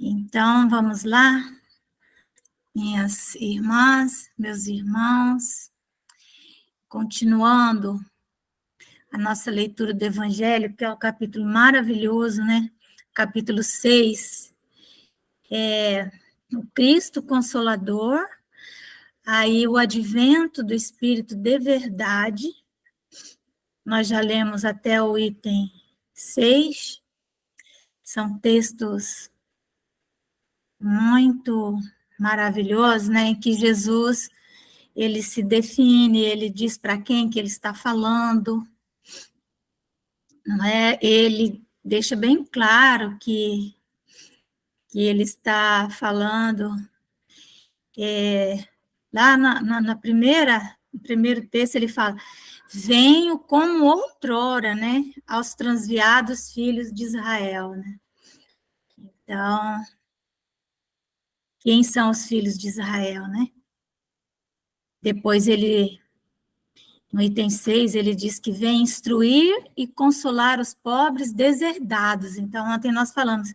Então, vamos lá, minhas irmãs, meus irmãos, continuando a nossa leitura do Evangelho, que é um capítulo maravilhoso, né? Capítulo 6, o Cristo Consolador, aí o advento do Espírito de verdade. Nós já lemos até o item 6, são textos muito maravilhosos, né? Em que Jesus ele se define, ele diz para quem que ele está falando, não é? Ele deixa bem claro que ele está falando, lá na primeira, no primeiro texto ele fala, venho como outrora, né, aos transviados filhos de Israel, né? Então, quem são os filhos de Israel, né? Depois ele, no item 6, ele diz que vem instruir e consolar os pobres deserdados. Então, ontem nós falamos,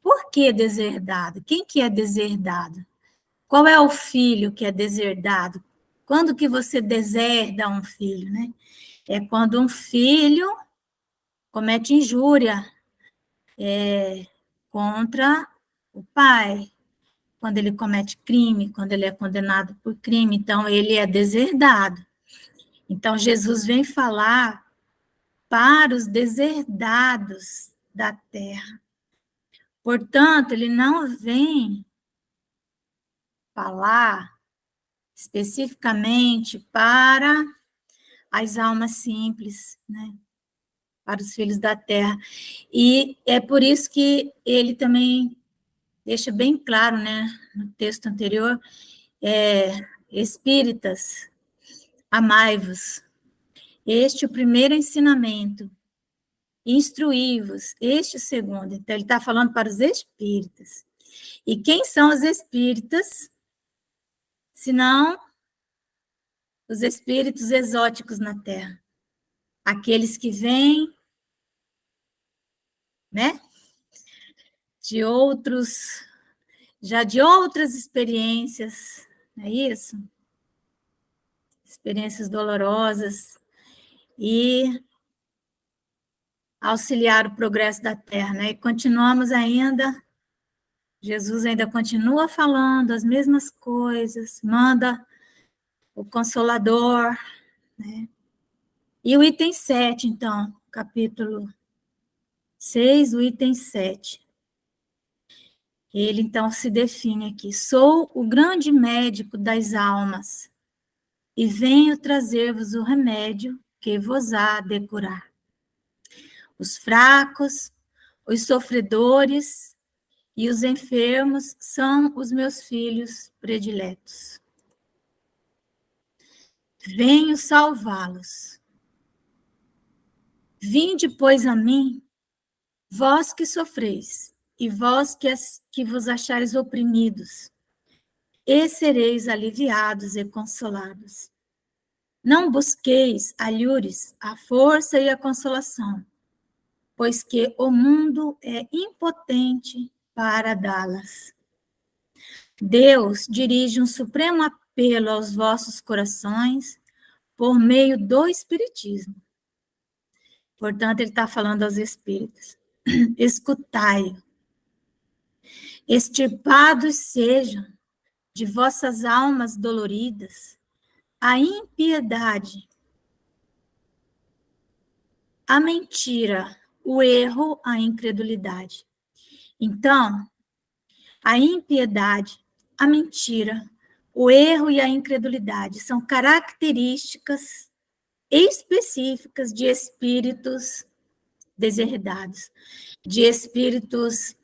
por que deserdado? Quem que é deserdado? Qual é o filho que é deserdado? Quando que você deserda um filho, né? É quando um filho comete injúria contra o pai, quando ele comete crime, quando ele é condenado por crime, então ele é deserdado. Então Jesus vem falar para os deserdados da terra. Portanto, ele não vem falar especificamente para as almas simples, né? Para os filhos da terra. E é por isso que ele também deixa bem claro, né, no texto anterior, espíritas, amai-vos. Este é o primeiro ensinamento. Instruí-vos, este é o segundo. Então, ele está falando para os espíritas. E quem são os espíritas? Senão os espíritos exóticos na Terra. Aqueles que vêm, né, de outros, já de outras experiências, não é isso? Experiências dolorosas, e auxiliar o progresso da Terra, né? E continuamos ainda, Jesus ainda continua falando as mesmas coisas, manda o Consolador, né? E o item 7, então, capítulo 6, o item 7. Ele, então, se define aqui, sou o grande médico das almas, e venho trazer-vos o remédio que vos há de curar. Os fracos, os sofredores e os enfermos são os meus filhos prediletos. Venho salvá-los. Vinde, pois, a mim, vós que sofreis, e vós que vos achares oprimidos, e sereis aliviados e consolados. Não busqueis alhures a força e a consolação, pois que o mundo é impotente para dá-las. Deus dirige um supremo apelo aos vossos corações por meio do Espiritismo. Portanto, ele está falando aos espíritos. Escutai-o. Extirpados sejam de vossas almas doloridas a impiedade, a mentira, o erro, a incredulidade. Então, a impiedade, a mentira, o erro e a incredulidade são características específicas de espíritos deserdados, de espíritos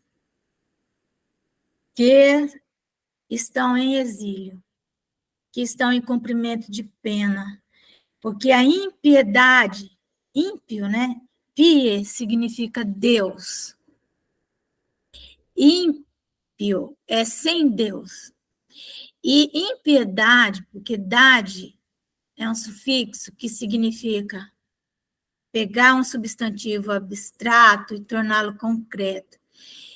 que estão em exílio, que estão em cumprimento de pena, porque a impiedade, ímpio, né? Pie significa Deus. Ímpio é sem Deus. E impiedade, porque dade é um sufixo que significa pegar um substantivo abstrato e torná-lo concreto.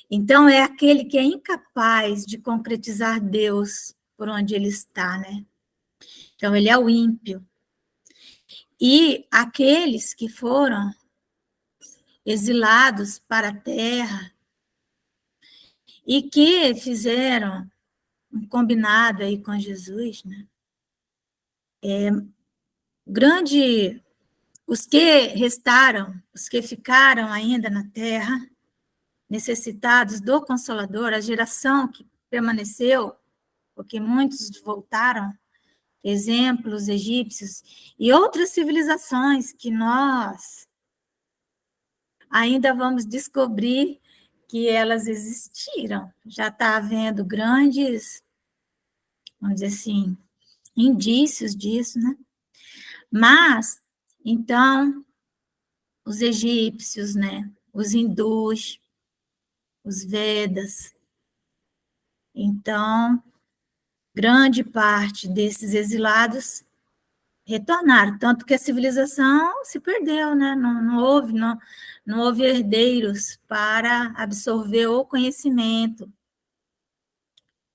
Então, é aquele que é incapaz de concretizar Deus por onde ele está, né? Então, ele é o ímpio. E aqueles que foram exilados para a terra e que fizeram um combinado aí com Jesus, né? Grande, os que restaram, os que ficaram ainda na terra, necessitados do Consolador, a geração que permaneceu, porque muitos voltaram, exemplos egípcios e outras civilizações que nós ainda vamos descobrir que elas existiram. Já está havendo grandes, vamos dizer assim, indícios disso, né? Mas, então, os egípcios, né? Os hindus, os Vedas. Então, grande parte desses exilados retornaram, tanto que a civilização se perdeu, né? Não houve herdeiros para absorver o conhecimento,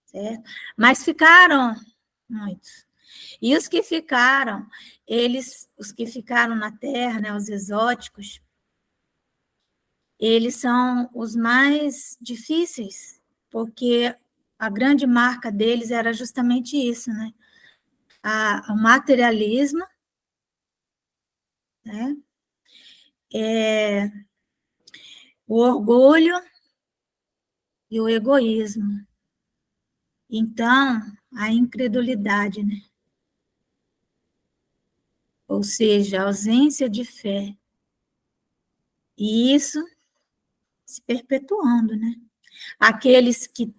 certo? Mas ficaram muitos. E os que ficaram, os que ficaram na terra, né, os exóticos, eles são os mais difíceis, porque a grande marca deles era justamente isso, né? O materialismo, né? O orgulho e o egoísmo. Então, a incredulidade, né? Ou seja, a ausência de fé. E isso se perpetuando, né? Aqueles que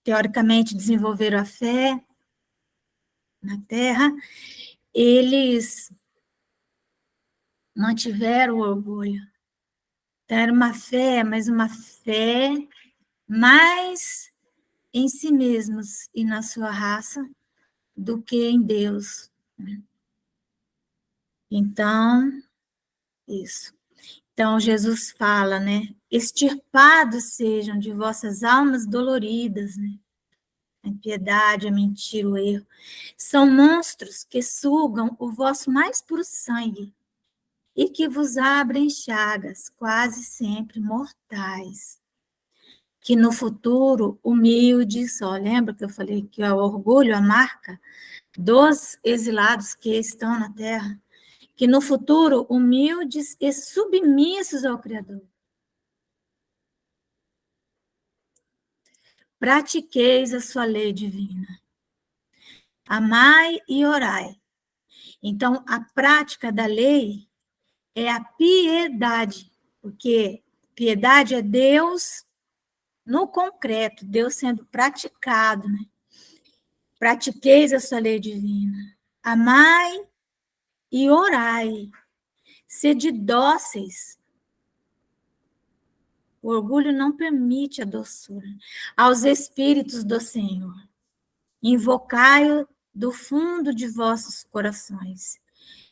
teoricamente desenvolveram a fé na Terra, eles mantiveram o orgulho. Então, era uma fé, mas uma fé mais em si mesmos e na sua raça do que em Deus. Então, isso. Então, Jesus fala, né? Extirpados sejam de vossas almas doloridas, né? A impiedade, a mentira, o erro. São monstros que sugam o vosso mais puro sangue e que vos abrem chagas, quase sempre mortais. Que no futuro, humildes, ó, lembra que eu falei que é o orgulho, a marca dos exilados que estão na terra? Que no futuro, humildes e submissos ao Criador, pratiqueis a sua lei divina. Amai e orai. Então, a prática da lei é a piedade, porque piedade é Deus no concreto, Deus sendo praticado, né? Pratiqueis a sua lei divina. Amai e orai. Sede dóceis. O orgulho não permite a doçura. Aos espíritos do Senhor. Invocai-o do fundo de vossos corações.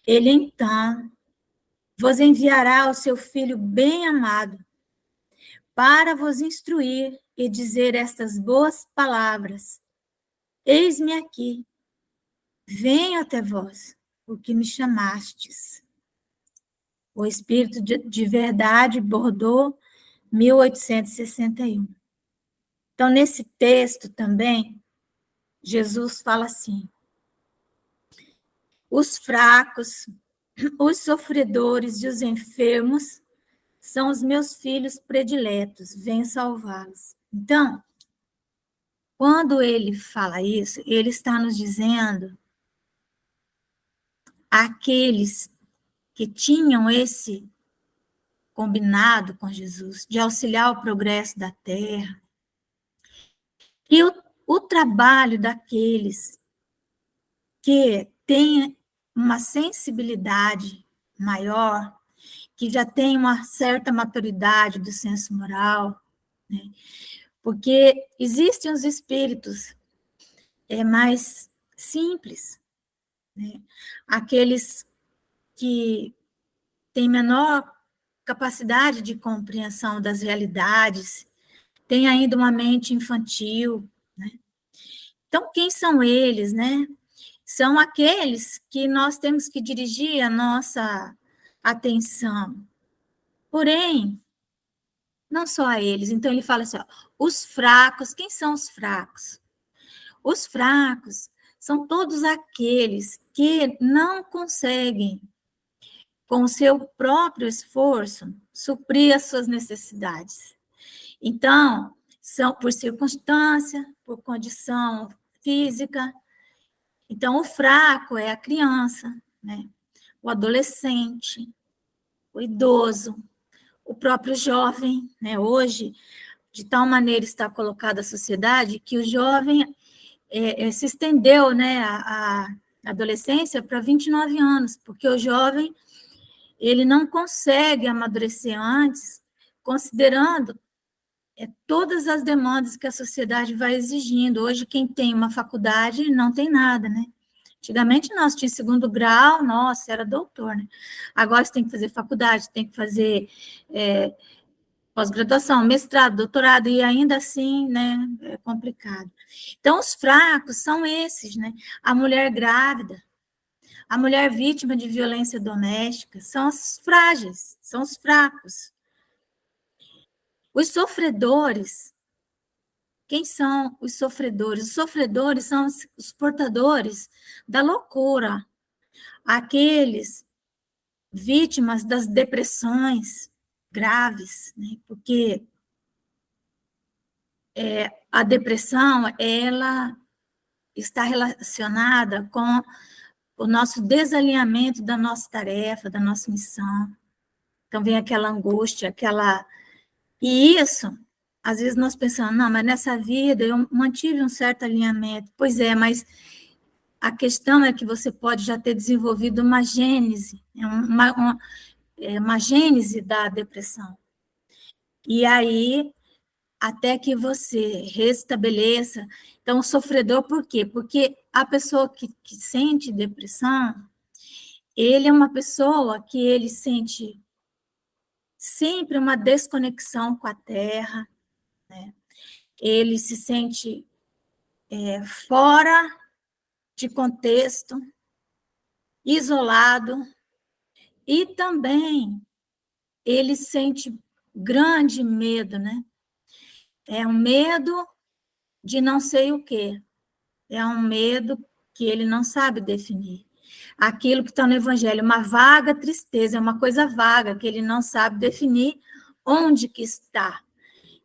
Ele então vos enviará o seu Filho bem-amado para vos instruir e dizer estas boas palavras. Eis-me aqui, venho até vós, porque me chamastes. O Espírito de Verdade, Bordeaux, 1861. Então, nesse texto também, Jesus fala assim: os fracos, os sofredores e os enfermos são os meus filhos prediletos, venho salvá-los. Então, quando ele fala isso, ele está nos dizendo aqueles que tinham esse combinado com Jesus, de auxiliar o progresso da terra, e o trabalho daqueles que têm uma sensibilidade maior, que já tem uma certa maturidade do senso moral, né? Porque existem os espíritos mais simples, né? Aqueles que têm menor capacidade de compreensão das realidades, têm ainda uma mente infantil, né? Então, quem são eles, né? São aqueles que nós temos que dirigir a nossa atenção. Porém, não só a eles. Então, ele fala assim, ó, os fracos, quem são os fracos? Os fracos são todos aqueles que não conseguem, com o seu próprio esforço, suprir as suas necessidades. Então, são por circunstância, por condição física. Então, o fraco é a criança, né? O adolescente, o idoso, o próprio jovem, né? Hoje, de tal maneira está colocada a sociedade que o jovem se estendeu, né, a adolescência para 29 anos, porque o jovem ele não consegue amadurecer antes, considerando todas as demandas que a sociedade vai exigindo. Hoje, quem tem uma faculdade não tem nada, né? Antigamente, nós tinha segundo grau, nossa, era doutor, né? Agora, você tem que fazer faculdade, tem que fazer pós-graduação, mestrado, doutorado, e ainda assim, né, é complicado. Então, os fracos são esses, né? A mulher grávida, a mulher vítima de violência doméstica, são os frágeis, são os fracos. Os sofredores, quem são os sofredores? Os sofredores são os portadores da loucura, aqueles vítimas das depressões graves, né? Porque a depressão, ela está relacionada com o nosso desalinhamento da nossa tarefa, da nossa missão. Então, vem aquela angústia, aquela... E isso, às vezes nós pensamos, não, mas nessa vida eu mantive um certo alinhamento. Pois é, mas a questão é que você pode já ter desenvolvido uma gênese, uma gênese da depressão. E aí, até que você restabeleça. Então, o sofredor, por quê? Porque a pessoa que sente depressão, ele é uma pessoa que ele sente sempre uma desconexão com a terra, né? Ele se sente fora de contexto, isolado, e também ele sente grande medo, né? É um medo de não sei o quê, é um medo que ele não sabe definir. Aquilo que está no Evangelho, uma vaga tristeza, é uma coisa vaga, que ele não sabe definir onde que está.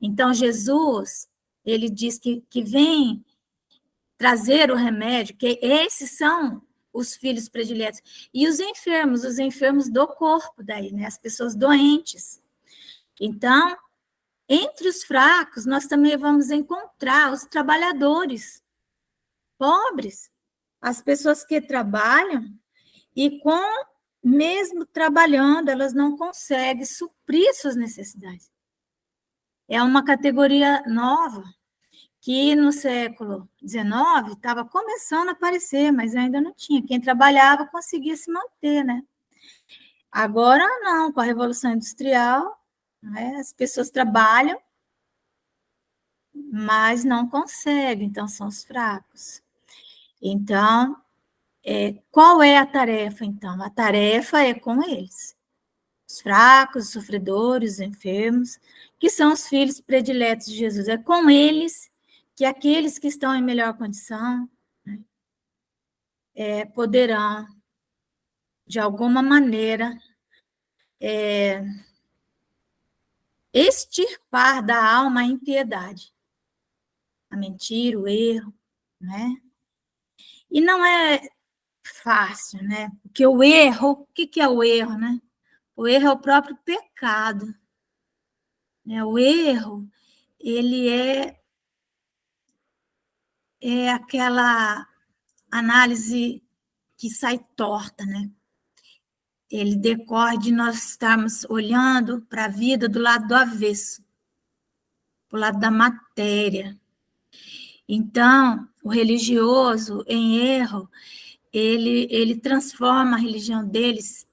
Então, Jesus, ele diz que vem trazer o remédio, que esses são os filhos prediletos. E os enfermos do corpo daí, né? As pessoas doentes. Então, entre os fracos, nós também vamos encontrar os trabalhadores pobres, as pessoas que trabalham e mesmo trabalhando, elas não conseguem suprir suas necessidades. É uma categoria nova que no século XIX estava começando a aparecer, mas ainda não tinha. Quem trabalhava conseguia se manter, né? Agora não, com a Revolução Industrial, né, as pessoas trabalham, mas não conseguem, então são os fracos. Então, qual é a tarefa, então? A tarefa é com eles. Os fracos, os sofredores, os enfermos, que são os filhos prediletos de Jesus. É com eles que aqueles que estão em melhor condição, né, poderão, de alguma maneira, extirpar da alma a impiedade, a mentira, o erro, né? E não é fácil, né? Porque o erro, o que é o erro, né? O erro é o próprio pecado, né? O erro, ele é aquela análise que sai torta, né? Ele decorre de nós estarmos olhando para a vida do lado do avesso, do lado da matéria. Então, o religioso em erro, ele transforma a religião deles,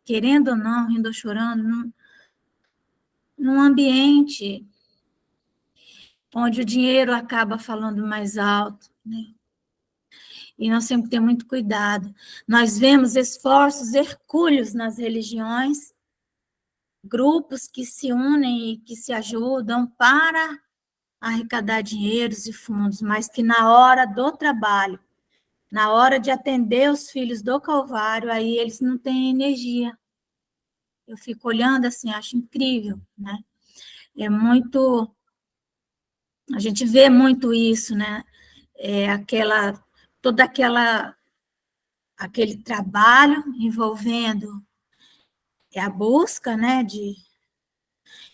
querendo ou não, rindo ou chorando, num ambiente onde o dinheiro acaba falando mais alto, né? E nós temos que ter muito cuidado. Nós vemos esforços hercúleos nas religiões, grupos que se unem e que se ajudam para arrecadar dinheiros e fundos, mas que na hora do trabalho, na hora de atender os filhos do Calvário, aí eles não têm energia. Eu fico olhando assim, acho incrível, né? É muito, a gente vê muito isso, né? Toda aquele trabalho envolvendo a busca, né,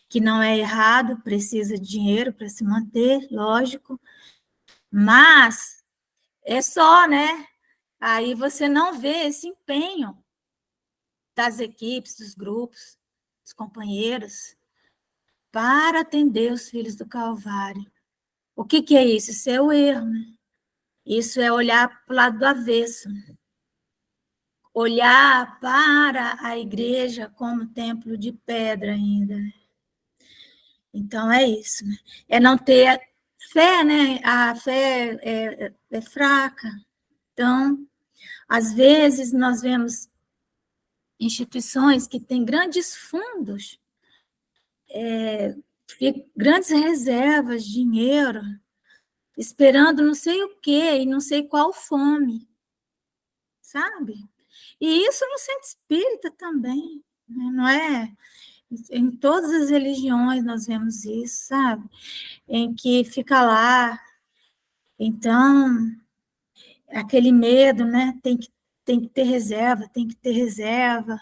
que não é errado, precisa de dinheiro para se manter, lógico, mas é só, né? Aí você não vê esse empenho das equipes, dos grupos, dos companheiros, para atender os filhos do Calvário. O que é isso? Isso é o erro, né? Isso é olhar para o lado do avesso. Olhar para a igreja como templo de pedra ainda. Então, é isso. Né? É não ter fé, né? A fé é fraca. Então, às vezes, nós vemos instituições que têm grandes fundos, grandes reservas de dinheiro, esperando não sei o quê e não sei qual fome, sabe? E isso no centro espírita também, né? Não é? Em todas as religiões nós vemos isso, sabe? Em que fica lá, então, aquele medo, né? Tem que ter reserva, tem que ter reserva.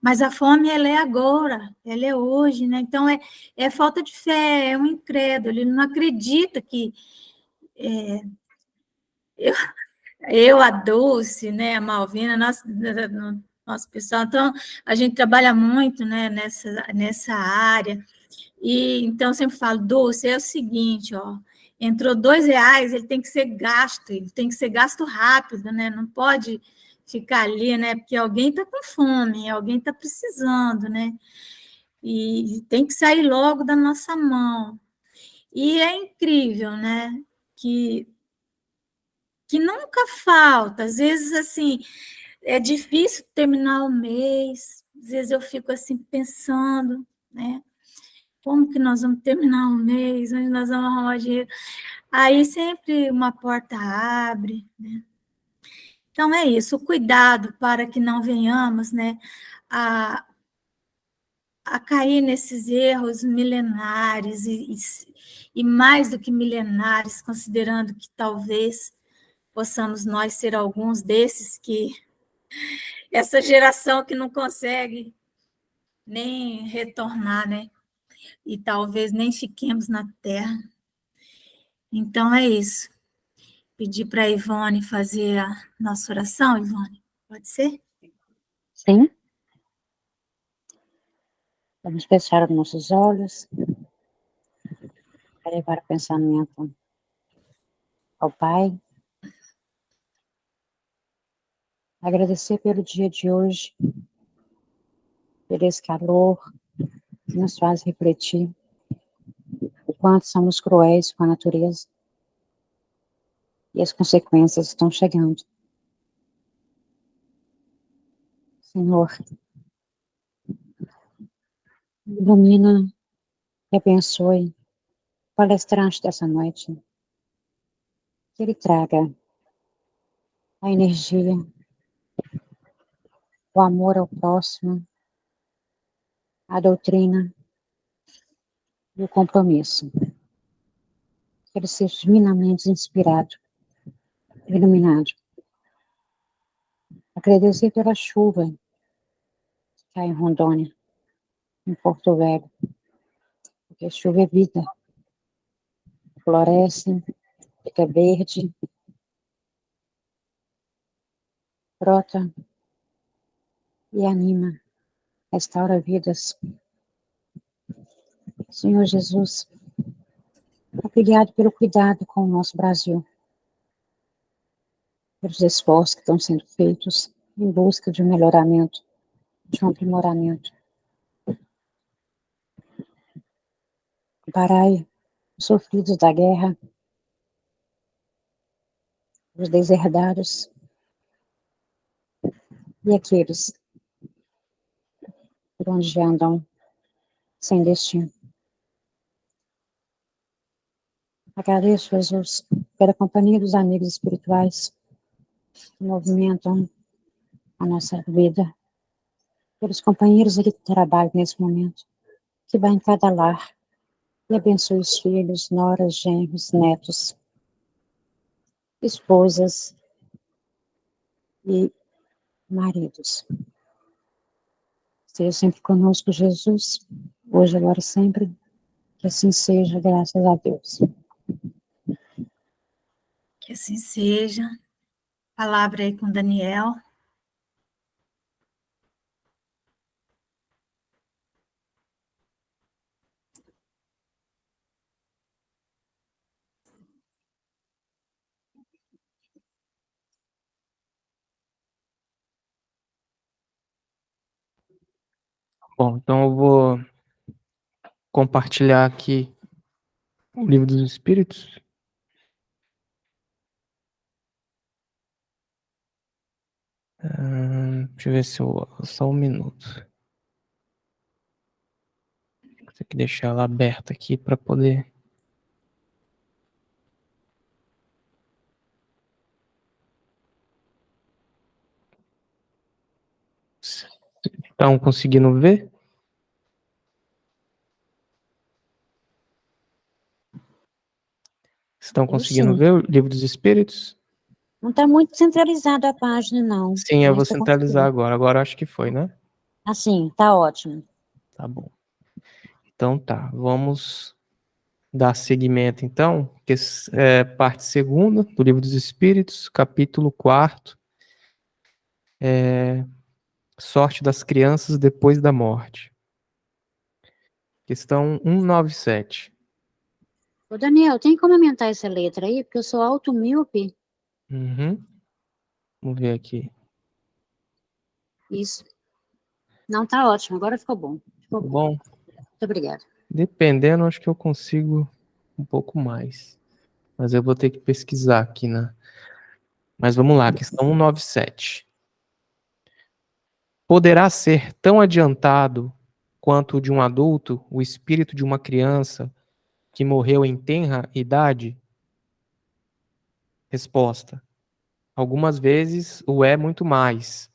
Mas a fome, ela é agora, ela é hoje, né? Então, é falta de fé, é um incrédulo, ele não acredita que eu, a Dulce, né, a Malvina, nosso pessoal, então, a gente trabalha muito, né, nessa área, e então eu sempre falo, Dulce, é o seguinte, ó, entrou R$ 2, ele tem que ser gasto rápido, né, não pode ficar ali, né, porque alguém está com fome, alguém está precisando, né, e tem que sair logo da nossa mão. E é incrível, né, que nunca falta, às vezes, assim, é difícil terminar o mês, às vezes eu fico assim pensando, né? Como que nós vamos terminar o mês? Onde nós vamos arrumar dinheiro? Aí sempre uma porta abre, né? Então é isso, o cuidado para que não venhamos, né, a, a cair nesses erros milenares e mais do que milenares, considerando que talvez possamos nós ser alguns desses que essa geração que não consegue nem retornar, né? E talvez nem fiquemos na Terra. Então é isso. Pedir para a Ivone fazer a nossa oração, Ivone. Pode ser? Sim. Vamos fechar os nossos olhos para levar o pensamento ao Pai. Agradecer pelo dia de hoje, por esse calor que nos faz refletir o quanto somos cruéis com a natureza e as consequências estão chegando. Senhor, ilumina e abençoe o palestrante dessa noite. Que ele traga a energia, o amor ao próximo, a doutrina e o compromisso. Que ele seja divinamente inspirado, iluminado. Agradecer pela chuva que cai em Rondônia, em Porto Velho, porque a chuva é vida, floresce, fica verde, brota e anima, restaura vidas. Senhor Jesus, obrigado pelo cuidado com o nosso Brasil, pelos esforços que estão sendo feitos em busca de um melhoramento, de um aprimoramento. amparai os sofridos da guerra, os deserdados e aqueles por onde andam sem destino. Agradeço, Jesus, pela companhia dos amigos espirituais que movimentam a nossa vida, pelos companheiros de trabalho nesse momento, que vai em cada lar e abençoe os filhos, noras, genros, netos, esposas e maridos. Esteja sempre conosco, Jesus, hoje, agora e sempre. Que assim seja, graças a Deus. Que assim seja. Palavra aí com Daniel. Bom, então eu vou compartilhar aqui o Livro dos Espíritos. Deixa eu ver se eu... Só um minuto. Tem que deixar ela aberta aqui para poder... Estão conseguindo ver? Estão conseguindo ver o Livro dos Espíritos? Não está muito centralizada a página, não. Sim, eu vou centralizar agora. Agora acho que foi, né? Assim, tá ótimo. Tá bom. Então tá, vamos dar seguimento então, que é parte segunda do Livro dos Espíritos, capítulo 4, Sorte das Crianças Depois da Morte. Questão 197. Ô, Daniel, tem como aumentar essa letra aí? Porque eu sou auto-míope. Uhum. Vamos ver aqui. Isso. Não, tá ótimo. Agora ficou bom. Ficou bom. Bom, muito obrigada. Dependendo, acho que eu consigo um pouco mais. Mas eu vou ter que pesquisar aqui, né? Mas vamos lá, questão 197. Poderá ser tão adiantado quanto o de um adulto o espírito de uma criança que morreu em tenra idade? Resposta. Algumas vezes o é muito mais,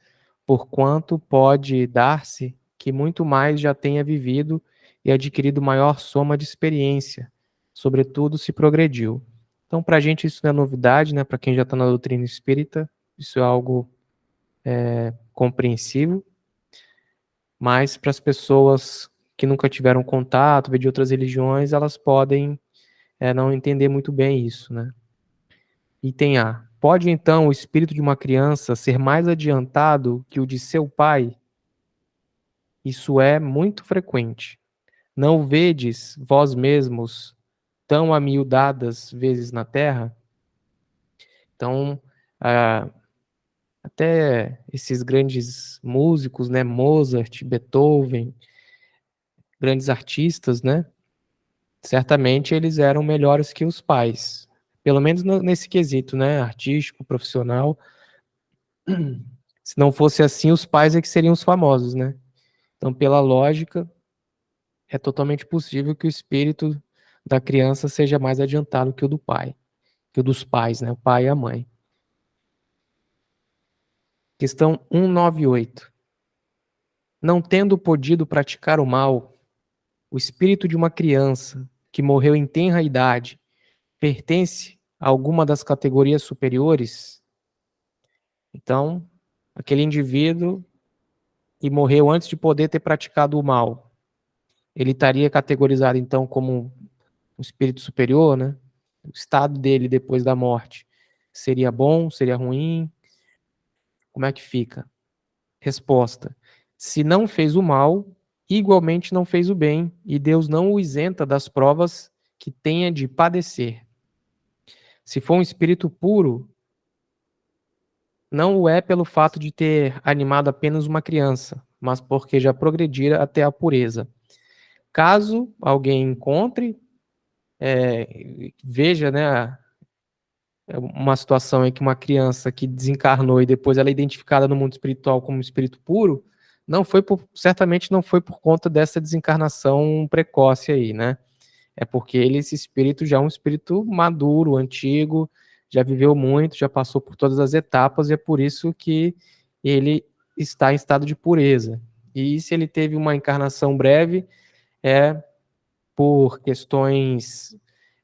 porquanto pode dar-se que muito mais já tenha vivido e adquirido maior soma de experiência, sobretudo se progrediu. Então, para a gente isso não é novidade, né? Para quem já está na doutrina espírita, isso é algo compreensível, mas para as pessoas que nunca tiveram contato, de outras religiões, elas podem não entender muito bem isso, né? Item A. Pode então o espírito de uma criança ser mais adiantado que o de seu pai? Isso é muito frequente. Não o vedes vós mesmos tão amiudadas vezes na terra? Então, até esses grandes músicos, né, Mozart, Beethoven, grandes artistas, né, certamente eles eram melhores que os pais, pelo menos nesse quesito, né, artístico, profissional. Se não fosse assim, os pais é que seriam os famosos, né? Então, pela lógica, é totalmente possível que o espírito da criança seja mais adiantado que o do pai, que o dos pais, né? O pai e a mãe. Questão 198. Não tendo podido praticar o mal, o espírito de uma criança que morreu em tenra idade pertence a alguma das categorias superiores? Então, aquele indivíduo que morreu antes de poder ter praticado o mal, ele estaria categorizado então como um espírito superior, né? O estado dele depois da morte seria bom, seria ruim? Como é que fica? Resposta: se não fez o mal, igualmente não fez o bem, e Deus não o isenta das provas que tenha de padecer. Se for um espírito puro, não o é pelo fato de ter animado apenas uma criança, mas porque já progredira até a pureza. Caso alguém encontre, veja, né, uma situação em que uma criança que desencarnou e depois ela é identificada no mundo espiritual como espírito puro, certamente não foi por conta dessa desencarnação precoce aí, né? É porque esse espírito já é um espírito maduro, antigo, já viveu muito, já passou por todas as etapas e é por isso que ele está em estado de pureza. E se ele teve uma encarnação breve, é por questões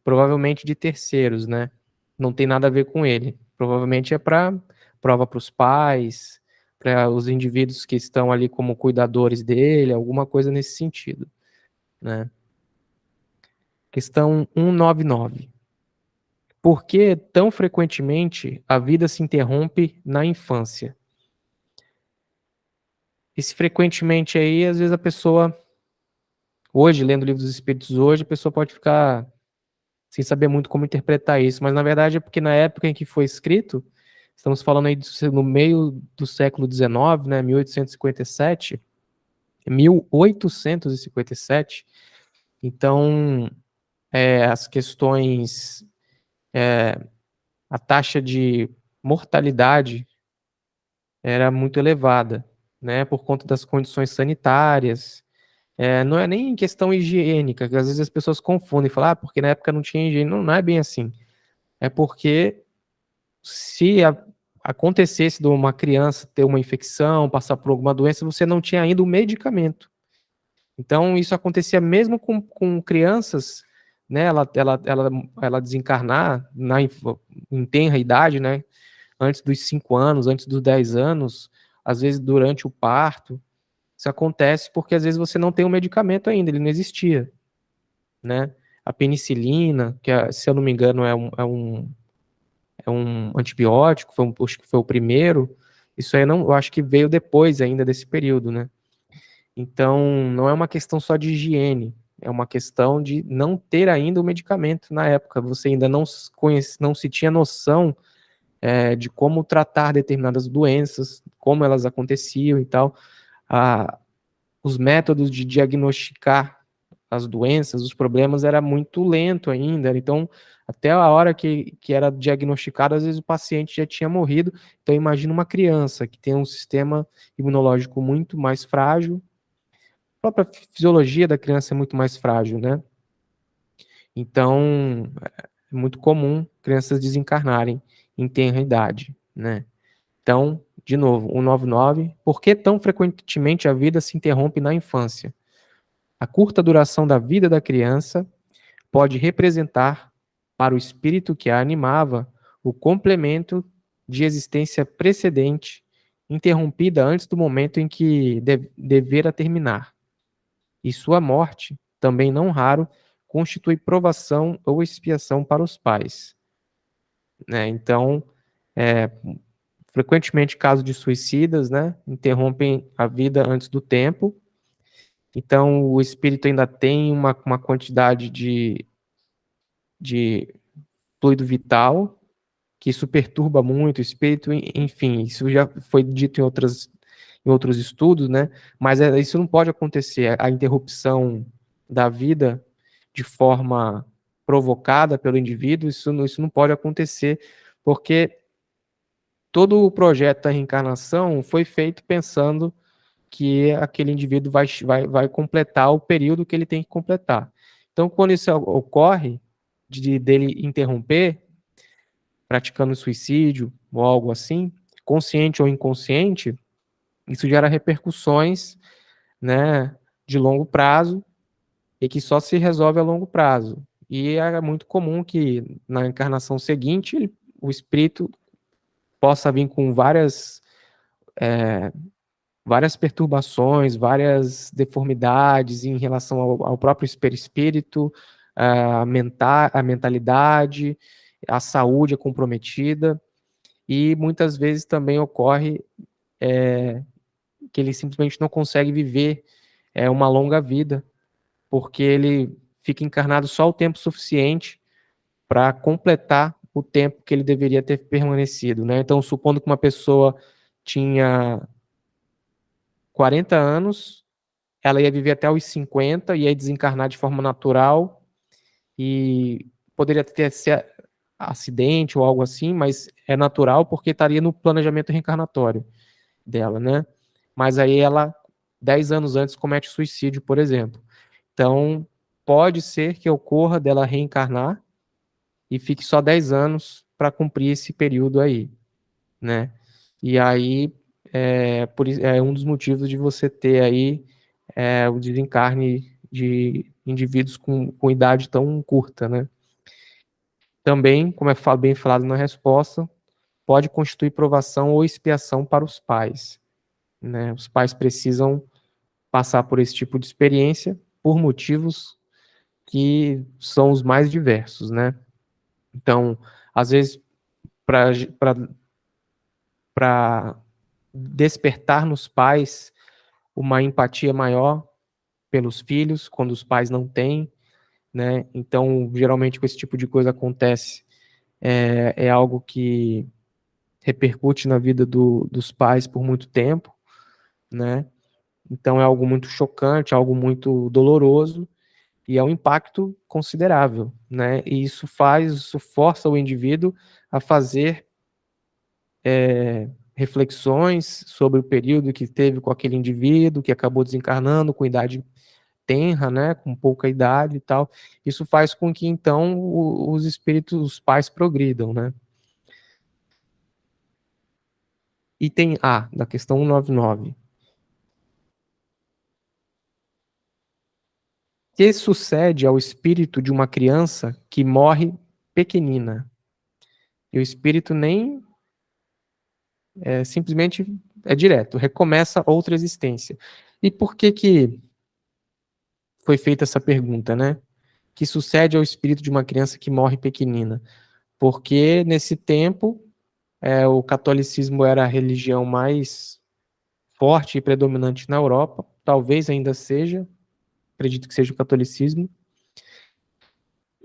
provavelmente de terceiros, né? Não tem nada a ver com ele. Provavelmente é para prova para os pais, para os indivíduos que estão ali como cuidadores dele, alguma coisa nesse sentido, né? Questão 199. Por que tão frequentemente a vida se interrompe na infância? Esse frequentemente aí, às vezes a pessoa, hoje, lendo o Livro dos Espíritos hoje, a pessoa pode ficar sem saber muito como interpretar isso, mas na verdade é porque na época em que foi escrito, estamos falando aí no meio do século XIX, né, 1857, então as questões, a taxa de mortalidade era muito elevada, né, por conta das condições sanitárias. Não é nem questão higiênica, que às vezes as pessoas confundem e falam, porque na época não tinha higiene. Não, não é bem assim. É porque se acontecesse de uma criança ter uma infecção, passar por alguma doença, você não tinha ainda o medicamento. Então, isso acontecia mesmo com crianças, né, ela desencarnar em tenra idade, né, antes dos 5 anos, antes dos 10 anos, às vezes durante o parto. Isso acontece porque às vezes você não tem o medicamento ainda, ele não existia, né? A penicilina, que se eu não me engano é um antibiótico, acho que foi o primeiro, isso aí eu acho que veio depois ainda desse período, né? Então, não é uma questão só de higiene, é uma questão de não ter ainda o medicamento na época, você ainda não se tinha noção de como tratar determinadas doenças, como elas aconteciam e tal. Os métodos de diagnosticar as doenças, os problemas, era muito lento ainda. Então, até a hora que era diagnosticado, às vezes o paciente já tinha morrido. Então, imagina uma criança que tem um sistema imunológico muito mais frágil. A própria fisiologia da criança é muito mais frágil, né? Então, é muito comum crianças desencarnarem em tenra idade, né? Então, de novo, 199. Por que tão frequentemente a vida se interrompe na infância? A curta duração da vida da criança pode representar, para o espírito que a animava, o complemento de existência precedente, interrompida antes do momento em que devera terminar. E sua morte, também não raro, constitui provação ou expiação para os pais. Né? Então, frequentemente casos de suicidas, né, interrompem a vida antes do tempo. Então, o espírito ainda tem uma quantidade de fluido vital, que isso perturba muito o espírito, enfim, isso já foi dito em outros estudos, né, mas isso não pode acontecer, a interrupção da vida de forma provocada pelo indivíduo, isso não pode acontecer, porque todo o projeto da reencarnação foi feito pensando que aquele indivíduo vai completar o período que ele tem que completar. Então, quando isso ocorre, dele interromper, praticando suicídio ou algo assim, consciente ou inconsciente, isso gera repercussões, né, de longo prazo e que só se resolve a longo prazo. E é muito comum que na encarnação seguinte o espírito possa vir com várias perturbações, várias deformidades em relação ao próprio perispírito, a mentalidade, a saúde é comprometida, e muitas vezes também ocorre que ele simplesmente não consegue viver uma longa vida, porque ele fica encarnado só o tempo suficiente para completar o tempo que ele deveria ter permanecido, né? Então, supondo que uma pessoa tinha 40 anos, ela ia viver até os 50, ia desencarnar de forma natural, e poderia ter acidente ou algo assim, mas é natural porque estaria no planejamento reencarnatório dela, né? Mas aí ela, 10 anos antes, comete suicídio, por exemplo. Então, pode ser que ocorra dela reencarnar e fique só 10 anos para cumprir esse período aí, né? E aí, é um dos motivos de você ter aí o desencarne de indivíduos com idade tão curta, né? Também, como é bem falado na resposta, pode constituir provação ou expiação para os pais, né? Os pais precisam passar por esse tipo de experiência por motivos que são os mais diversos, né? Então, às vezes, para despertar nos pais uma empatia maior pelos filhos, quando os pais não têm, né? Então, geralmente, com esse tipo de coisa acontece, é algo que repercute na vida dos pais por muito tempo, né? Então, é algo muito chocante, algo muito doloroso, e é um impacto considerável, né? E isso força o indivíduo a fazer reflexões sobre o período que teve com aquele indivíduo que acabou desencarnando com idade tenra, né, com pouca idade e tal. Isso faz com que então os espíritos, os pais progridam, né? Item A da questão 199. Que sucede ao espírito de uma criança que morre pequenina? E o espírito nem simplesmente é direto, recomeça outra existência. E por que foi feita essa pergunta, né? Que sucede ao espírito de uma criança que morre pequenina? Porque nesse tempo o catolicismo era a religião mais forte e predominante na Europa, talvez ainda seja, acredito que seja o catolicismo,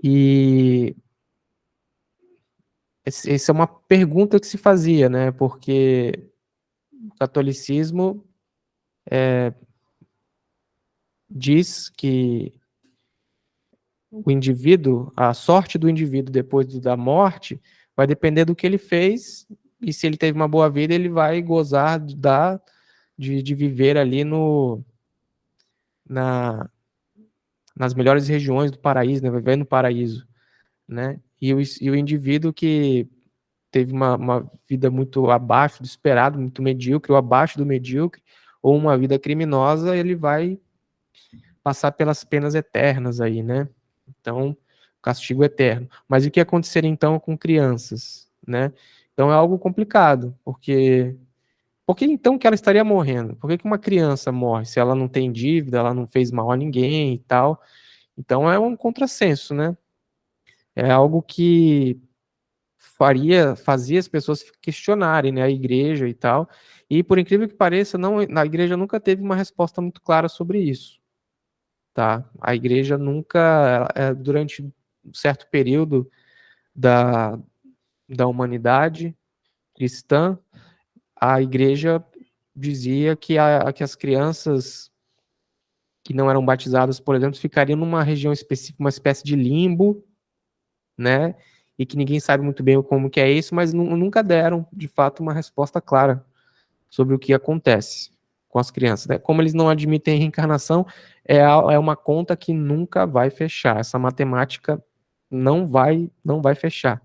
e essa é uma pergunta que se fazia, né? Porque o catolicismo diz que o indivíduo, a sorte do indivíduo depois da morte, vai depender do que ele fez, e se ele teve uma boa vida, ele vai gozar de viver ali na, nas melhores regiões do paraíso, né? Vai viver no paraíso, né? E o indivíduo que teve uma vida muito abaixo do esperado, muito medíocre, ou abaixo do medíocre, ou uma vida criminosa, ele vai passar pelas penas eternas aí, né? Então, castigo eterno. Mas o que aconteceria então com crianças, né? Então é algo complicado, porque por que então que ela estaria morrendo? Por que uma criança morre se ela não tem dívida, ela não fez mal a ninguém e tal? Então é um contrassenso, né? É algo que fazia as pessoas questionarem, né, a igreja e tal. E por incrível que pareça, não, a igreja nunca teve uma resposta muito clara sobre isso, tá? A igreja nunca, durante um certo período da, da humanidade cristã, a igreja dizia que as crianças que não eram batizadas, por exemplo, ficariam numa região específica, uma espécie de limbo, né? E que ninguém sabe muito bem como que é isso, mas nunca deram, de fato, uma resposta clara sobre o que acontece com as crianças, né? Como eles não admitem reencarnação, é uma conta que nunca vai fechar. Essa matemática não vai fechar,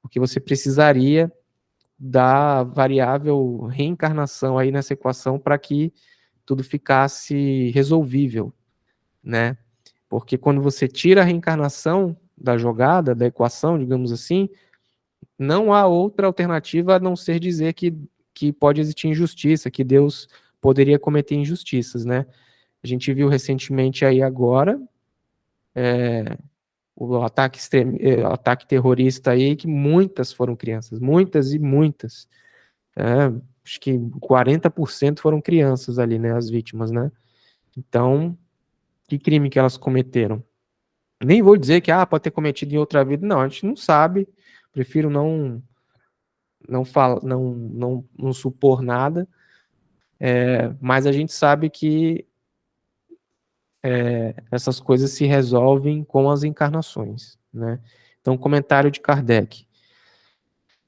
porque você precisaria da variável reencarnação aí nessa equação para que tudo ficasse resolvível, né? Porque quando você tira a reencarnação da jogada, da equação, digamos assim, não há outra alternativa a não ser dizer que pode existir injustiça, que Deus poderia cometer injustiças, né? A gente viu recentemente aí agora o ataque terrorista aí, que muitas foram crianças, muitas e muitas. Acho que 40% foram crianças ali, né, as vítimas, né? Então, que crime que elas cometeram? Nem vou dizer que pode ter cometido em outra vida, não, a gente não sabe, prefiro não supor nada, mas a gente sabe que essas coisas se resolvem com as encarnações, né? Então, comentário de Kardec.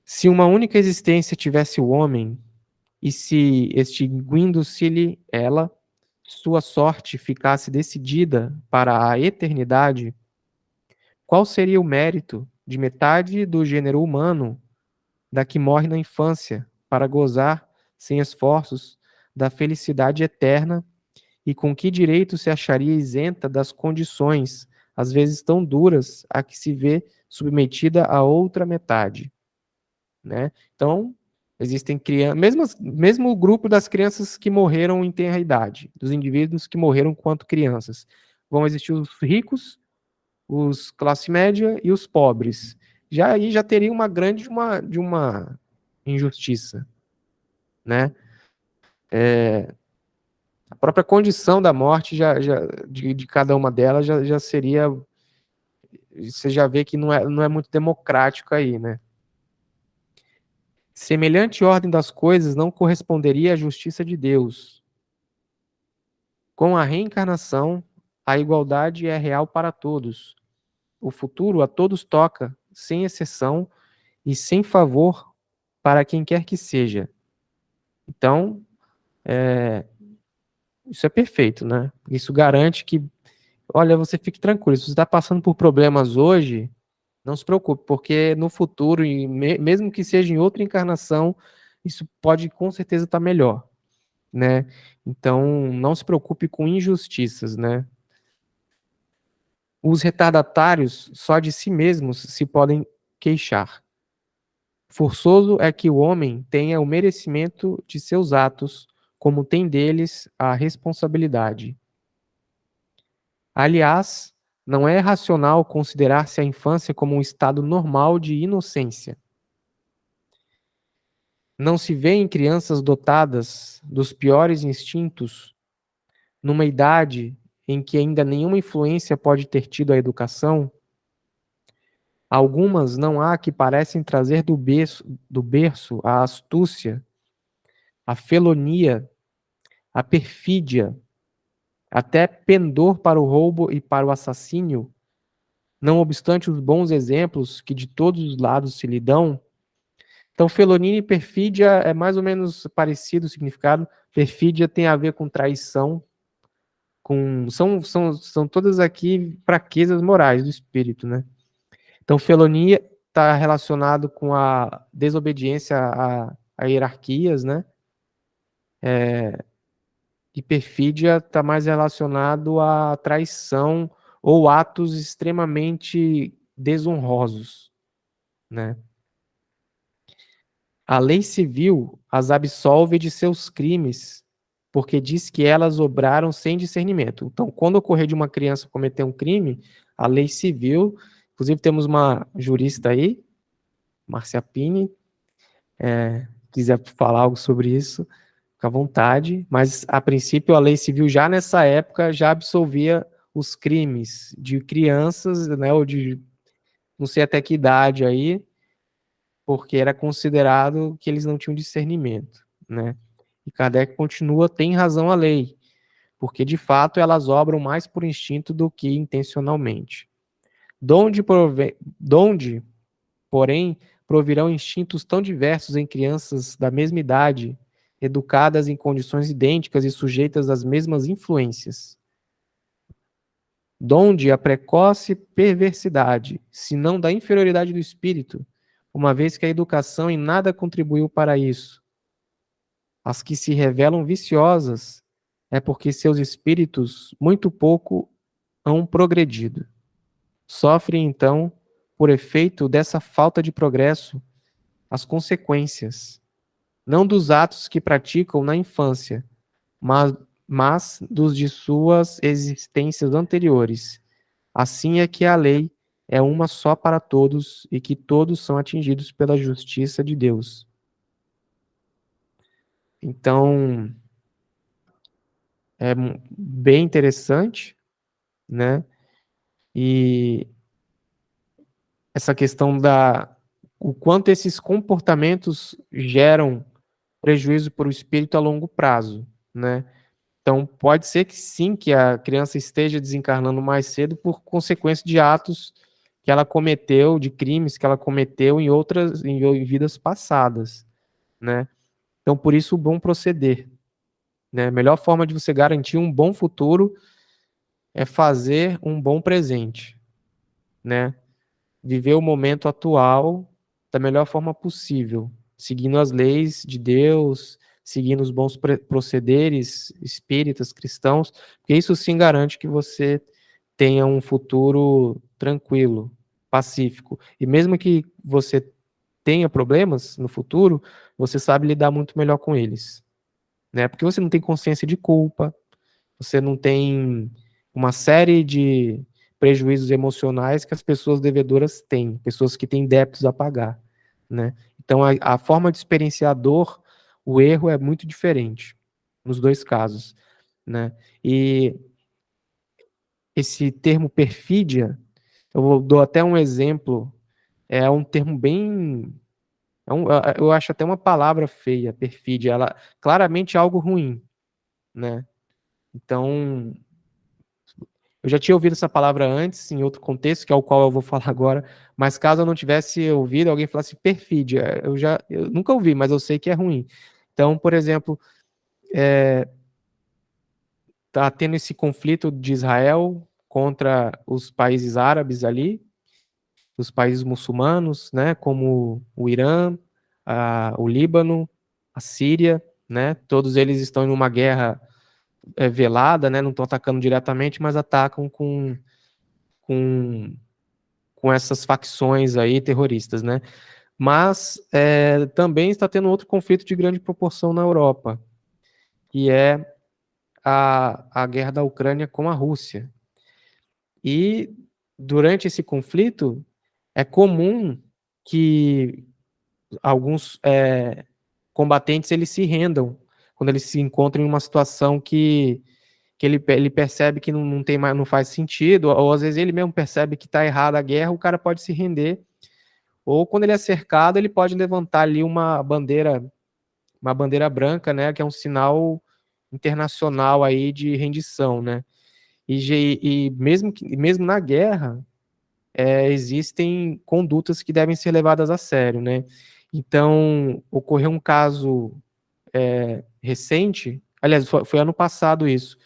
Se uma única existência tivesse o homem, e se, extinguindo-se-lhe ela, sua sorte ficasse decidida para a eternidade, qual seria o mérito de metade do gênero humano da que morre na infância para gozar, sem esforços, da felicidade eterna, e com que direito se acharia isenta das condições, às vezes tão duras, a que se vê submetida a outra metade, né? Então, existem crianças, mesmo o grupo das crianças que morreram em tenra idade, dos indivíduos que morreram enquanto crianças, vão existir os ricos, os classe média e os pobres. Já aí já teria uma grande de uma injustiça, né? A própria condição da morte de cada uma delas já seria, você já vê que não é muito democrático aí, né? Semelhante ordem das coisas não corresponderia à justiça de Deus. Com a reencarnação, a igualdade é real para todos. O futuro a todos toca, sem exceção e sem favor para quem quer que seja. Então, isso é perfeito, né? Isso garante que, olha, você fique tranquilo, se você está passando por problemas hoje, não se preocupe, porque no futuro, e mesmo que seja em outra encarnação, isso pode com certeza estar melhor, né? Então, não se preocupe com injustiças, né? Os retardatários só de si mesmos se podem queixar. Forçoso é que o homem tenha o merecimento de seus atos, como tem deles a responsabilidade. Aliás, não é racional considerar-se a infância como um estado normal de inocência. Não se vê em crianças dotadas dos piores instintos, numa idade em que ainda nenhuma influência pode ter tido a educação. Algumas não há que parecem trazer do berço a astúcia, a felonia, a perfídia, até pendor para o roubo e para o assassínio, não obstante os bons exemplos que de todos os lados se lhe dão. Então, felonia e perfídia é mais ou menos parecido o significado. Perfídia tem a ver com traição, são todas aqui fraquezas morais do espírito, né? Então, felonia está relacionado com a desobediência a hierarquias, né? E perfídia está mais relacionado à traição ou atos extremamente desonrosos, né? A lei civil as absolve de seus crimes, porque diz que elas obraram sem discernimento. Então, quando ocorrer de uma criança cometer um crime, a lei civil, inclusive temos uma jurista aí, Márcia Pini, quiser falar algo sobre isso, fica à vontade, mas a princípio a lei civil já nessa época já absolvia os crimes de crianças, né, ou de não sei até que idade aí, porque era considerado que eles não tinham discernimento, né? E Kardec continua, tem razão a lei, porque de fato elas obram mais por instinto do que intencionalmente. Donde, porém, provirão instintos tão diversos em crianças da mesma idade, educadas em condições idênticas e sujeitas às mesmas influências. Donde a precoce perversidade, se não da inferioridade do espírito, uma vez que a educação em nada contribuiu para isso. As que se revelam viciosas é porque seus espíritos muito pouco hão progredido. Sofrem, então, por efeito dessa falta de progresso, as consequências, não dos atos que praticam na infância, mas dos de suas existências anteriores. Assim é que a lei é uma só para todos e que todos são atingidos pela justiça de Deus. Então, é bem interessante, né? E essa questão o quanto esses comportamentos geram prejuízo para o espírito a longo prazo, né? Então, pode ser que sim, que a criança esteja desencarnando mais cedo por consequência de atos que ela cometeu, de crimes que ela cometeu em vidas passadas, né? Então, por isso, o bom proceder, né? A melhor forma de você garantir um bom futuro é fazer um bom presente, né? Viver o momento atual da melhor forma possível, seguindo as leis de Deus, seguindo os bons procederes espíritas, cristãos, porque isso sim garante que você tenha um futuro tranquilo, pacífico. E mesmo que você tenha problemas no futuro, você sabe lidar muito melhor com eles, né? Porque você não tem consciência de culpa, você não tem uma série de prejuízos emocionais que as pessoas devedoras têm, pessoas que têm débitos a pagar, né? Então, a forma de experienciar a dor, o erro é muito diferente nos dois casos, né? E esse termo perfídia, dou até um exemplo, é um termo bem... eu acho até uma palavra feia, perfídia, ela claramente é algo ruim, né? Então, eu já tinha ouvido essa palavra antes, em outro contexto, que é o qual eu vou falar agora, mas caso eu não tivesse ouvido, alguém falasse perfídia, eu nunca ouvi, mas eu sei que é ruim. Então, por exemplo, tá tendo esse conflito de Israel contra os países árabes ali, os países muçulmanos, né, como o Irã, o Líbano, a Síria, né, todos eles estão em uma guerra velada, né, não estão atacando diretamente, mas atacam com com essas facções aí terroristas, né? Mas também está tendo outro conflito de grande proporção na Europa, que é a guerra da Ucrânia com a Rússia. E durante esse conflito é comum que alguns combatentes eles se rendam quando eles se encontram em uma situação que ele percebe que não tem mais, não faz sentido, ou às vezes ele mesmo percebe que está errada a guerra, o cara pode se render. Ou quando ele é cercado, ele pode levantar ali uma bandeira branca, né, que é um sinal internacional aí de rendição, né? E mesmo na guerra, existem condutas que devem ser levadas a sério, né? Então, ocorreu um caso recente, aliás, foi ano passado isso,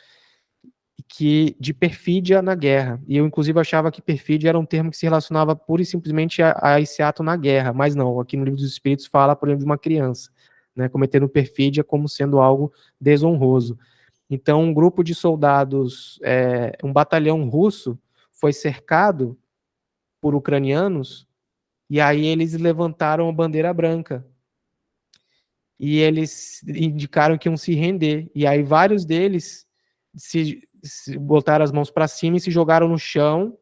que de perfídia na guerra. E eu, inclusive, achava que perfídia era um termo que se relacionava pura e simplesmente a esse ato na guerra, mas não, aqui no Livro dos Espíritos fala, por exemplo, de uma criança, né, cometendo perfídia como sendo algo desonroso. Então, um grupo de soldados, um batalhão russo, foi cercado por ucranianos, e aí eles levantaram a bandeira branca. E eles indicaram que iam se render. E aí vários deles se botaram as mãos para cima e se jogaram no chão.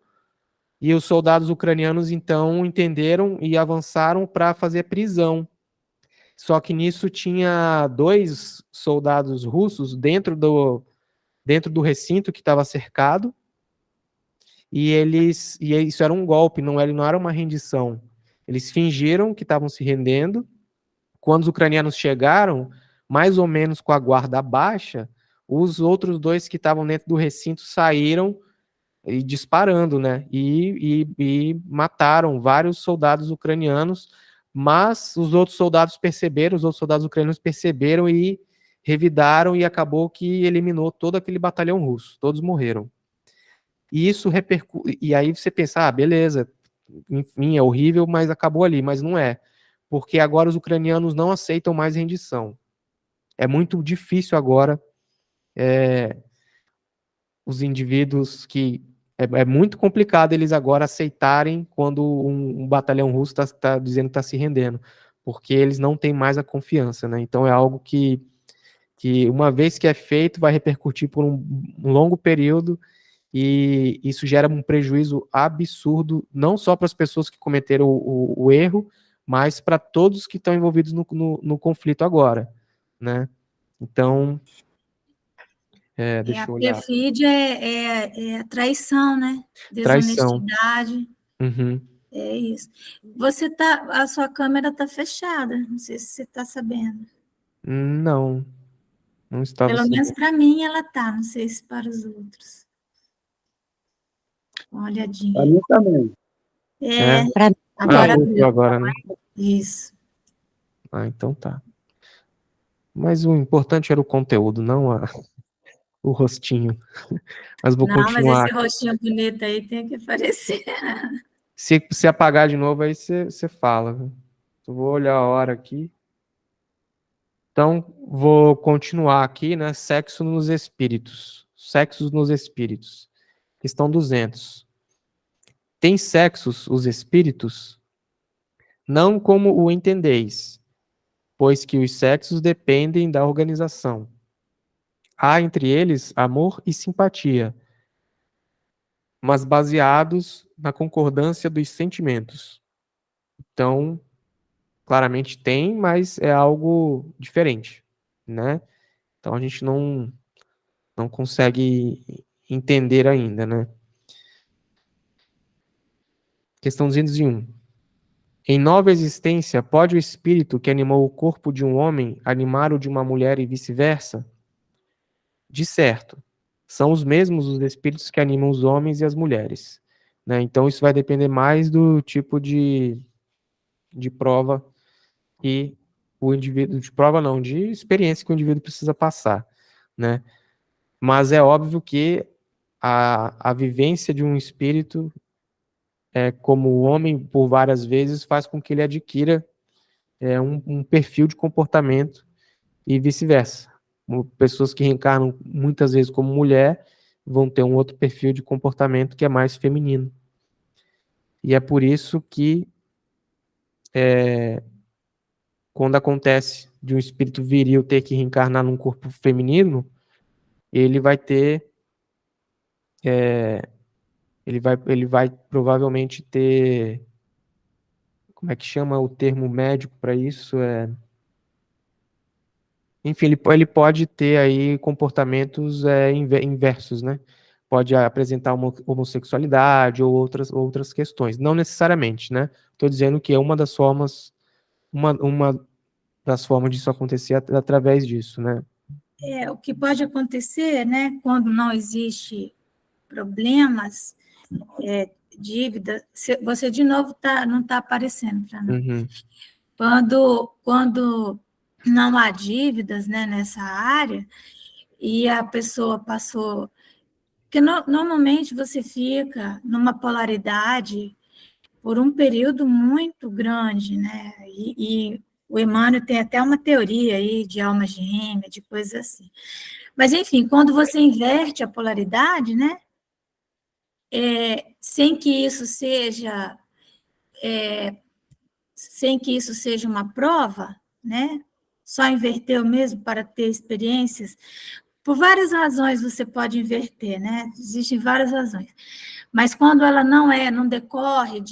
E os soldados ucranianos então entenderam e avançaram para fazer prisão. Só que nisso tinha 2 soldados russos dentro do recinto que estava cercado. E isso era um golpe, não era uma rendição. Eles fingiram que estavam se rendendo. Quando os ucranianos chegaram, mais ou menos com a guarda baixa, os outros 2 que estavam dentro do recinto saíram e disparando, né? E mataram vários soldados ucranianos, mas os outros soldados ucranianos perceberam e revidaram, e acabou que eliminou todo aquele batalhão russo, todos morreram. E isso e aí você pensa, beleza, enfim, é horrível, mas acabou ali, mas não é. Porque agora os ucranianos não aceitam mais rendição. É muito difícil agora os indivíduos que... É muito complicado eles agora aceitarem quando um batalhão russo está dizendo que está se rendendo, porque eles não têm mais a confiança, né? Então é algo que uma vez que é feito, vai repercutir por um longo período, e isso gera um prejuízo absurdo, não só para as pessoas que cometeram o erro, mas para todos que estão envolvidos no conflito agora, né? Então, deixa A eu olhar. perfídia é traição, né? Traição. Desonestidade, Uhum. é isso. A sua câmera está fechada, não sei se você está sabendo. Não. Não estava Pelo sendo. menos para mim ela tá, não sei se para os outros. Uma Para olhadinha. mim também. É, Para mim, agora Voltou abriu. agora, né? Isso. Então tá. Mas o importante era o conteúdo, não o rostinho. Mas vou Não, mas continuar. esse rostinho bonito aí tem que aparecer. Se apagar de novo, aí você fala. Viu? Eu vou olhar a hora aqui. Então, vou continuar aqui, né? Sexo nos espíritos. Sexos nos espíritos. Questão 200. Tem sexos os espíritos? Não como o entendeis, pois que os sexos dependem da organização. Há entre eles amor e simpatia, mas baseados na concordância dos sentimentos. Então, claramente tem, mas é algo diferente, né? Então a gente não consegue entender ainda, né? Questão 201. Em nova existência, pode o espírito que animou o corpo de um homem animar o de uma mulher e vice-versa? De certo, são os mesmos os espíritos que animam os homens e as mulheres, né? Então isso vai depender mais do tipo de prova que o indivíduo, de prova não, de experiência que o indivíduo precisa passar, né? Mas é óbvio que a vivência de um espírito, como o homem, por várias vezes, faz com que ele adquira um perfil de comportamento e vice-versa. Pessoas que reencarnam muitas vezes como mulher vão ter um outro perfil de comportamento que é mais feminino. E é por isso que quando acontece de um espírito viril ter que reencarnar num corpo feminino, ele vai ter, ele vai provavelmente ter, como é que chama o termo médico para isso? Enfim, ele pode ter aí comportamentos inversos, né? Pode apresentar uma homossexualidade ou outras questões. Não necessariamente, né? Estou dizendo que é uma das formas, uma das formas disso acontecer através disso, né? O que pode acontecer, né, quando não existe problemas, dívida, você de novo não está aparecendo para nós. Uhum. Quando não há dívidas, né, nessa área, e a pessoa passou. Porque normalmente você fica numa polaridade por um período muito grande, né? E o Emmanuel tem até uma teoria aí de alma gêmea, de coisas assim. Mas, enfim, quando você inverte a polaridade, né? Sem que isso seja uma prova, né? Só inverter o mesmo para ter experiências. Por várias razões você pode inverter, né? Existem várias razões. Mas quando ela não decorre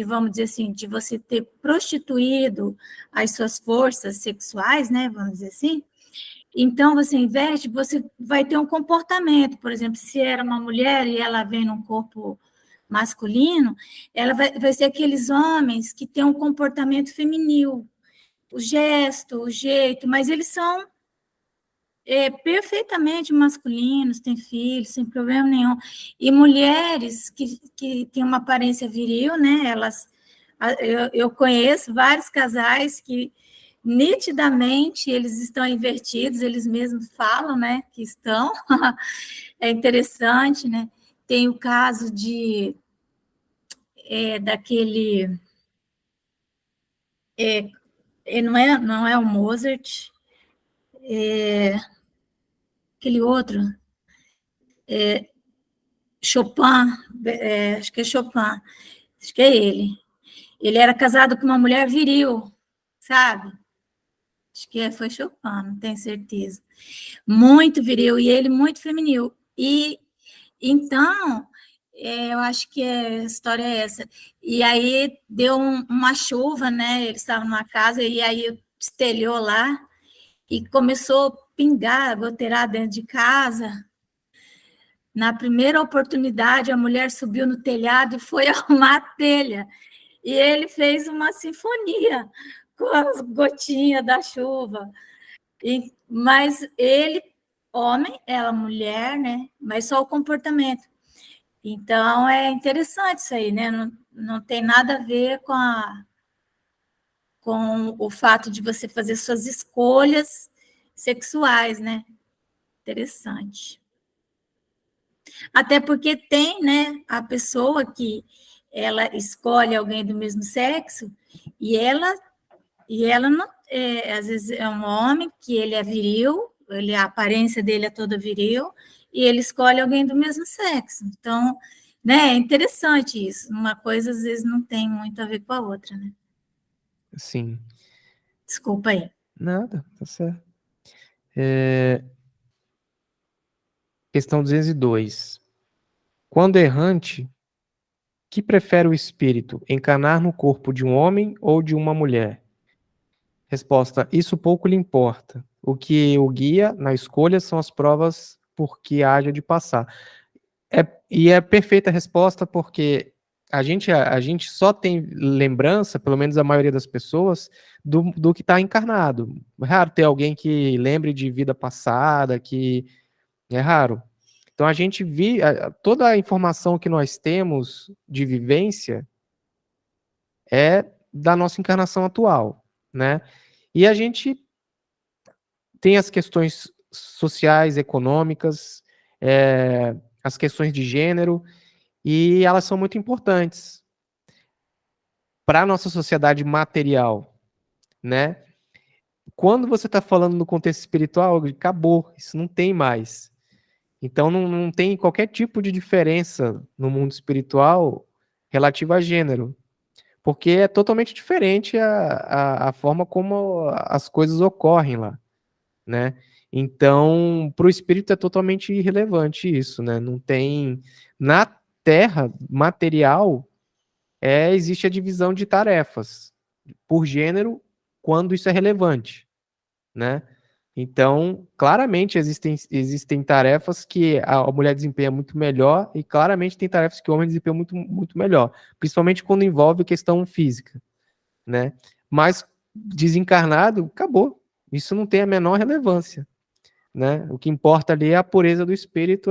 vamos dizer assim, de você ter prostituído as suas forças sexuais, né? Vamos dizer assim. Então, você inverte, você vai ter um comportamento. Por exemplo, se era uma mulher e ela vem num corpo masculino, ela vai ser aqueles homens que têm um comportamento feminil, o gesto, o jeito, mas eles são perfeitamente masculinos, têm filhos, sem problema nenhum. E mulheres que têm uma aparência viril, né? Eu conheço vários casais que nitidamente eles estão invertidos, eles mesmos falam, né? Que estão. É interessante, né? Tem o caso daquele. Não é o Mozart, aquele outro, Chopin, acho que é Chopin, acho que é ele. Ele era casado com uma mulher viril, sabe? Acho que foi Chopin, não tenho certeza. Muito viril, e ele muito feminil. E então, eu acho que a história é essa. E aí deu uma chuva, né? Eles estavam numa casa, e aí estelhou lá, e começou a pingar, goteirar dentro de casa. Na primeira oportunidade, a mulher subiu no telhado e foi arrumar a telha. E ele fez uma sinfonia com as gotinhas da chuva. Mas ele, homem, ela, mulher, né? Mas só o comportamento. Então, é interessante isso aí, né? Não tem nada a ver com o fato de você fazer suas escolhas sexuais, né? Interessante. Até porque tem, né, a pessoa que ela escolhe alguém do mesmo sexo e ela não, às vezes é um homem que ele é viril, a aparência dele é toda viril, e ele escolhe alguém do mesmo sexo. Então, né, é interessante isso. Uma coisa às vezes não tem muito a ver com a outra, né? Sim. Desculpa aí. Nada, tá certo. Questão 202. Quando errante, que prefere o espírito, encarnar no corpo de um homem ou de uma mulher? Resposta: isso pouco lhe importa. O que o guia na escolha são as provas por que haja de passar. E é perfeita a resposta porque a gente só tem lembrança, pelo menos a maioria das pessoas, do que está encarnado. É raro ter alguém que lembre de vida passada, que é raro. Então a gente toda a informação que nós temos de vivência é da nossa encarnação atual, né? E a gente tem as questões sociais, econômicas, as questões de gênero, e elas são muito importantes para a nossa sociedade material, né? Quando você está falando no contexto espiritual, acabou, isso não tem mais. Então não tem qualquer tipo de diferença no mundo espiritual relativo a gênero, porque é totalmente diferente a forma como as coisas ocorrem lá, né? Então, para o espírito é totalmente irrelevante isso, né? Não tem. Na Terra material, existe a divisão de tarefas por gênero quando isso é relevante, né? Então, claramente existem tarefas que a mulher desempenha muito melhor e claramente tem tarefas que o homem desempenha muito, muito melhor, principalmente quando envolve questão física, né? Mas desencarnado, acabou. Isso não tem a menor relevância, né? O que importa ali é a pureza do espírito,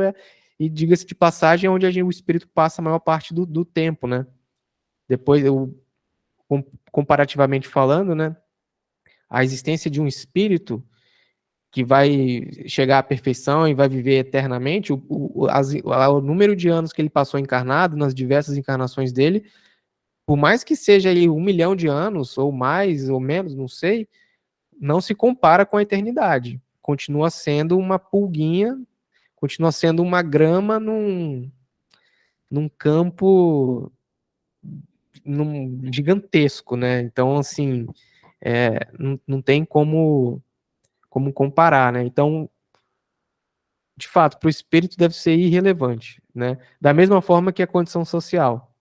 e diga-se de passagem, é onde o espírito passa a maior parte do tempo, né? Depois, comparativamente falando, né? A existência de um espírito que vai chegar à perfeição e vai viver eternamente, o número de anos que ele passou encarnado, nas diversas encarnações dele, por mais que seja aí 1 milhão de anos, ou mais, ou menos, não sei, não se compara com a eternidade. Continua sendo uma pulguinha, continua sendo uma grama num campo gigantesco, né? Então, assim, não tem como comparar, né? Então, de fato, para o espírito deve ser irrelevante, né? Da mesma forma que a condição social.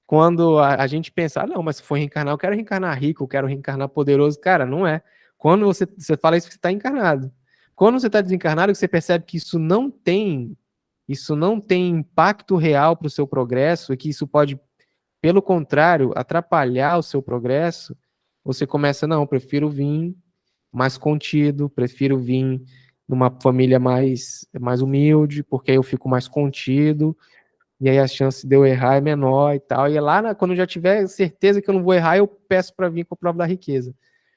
Quando a gente pensa, não, mas se for reencarnar, eu quero reencarnar rico, eu quero reencarnar poderoso. Cara, não é. Quando você fala isso, você está encarnado. Quando você está desencarnado, você percebe que isso não tem impacto real para o seu progresso, e que isso pode, pelo contrário, atrapalhar o seu progresso, você começa, não, eu prefiro vir mais contido, prefiro vir numa família mais humilde, porque aí eu fico mais contido, e aí a chance de eu errar é menor e tal. E é lá, quando eu já tiver certeza que eu não vou errar, eu peço para vir com a prova da riqueza,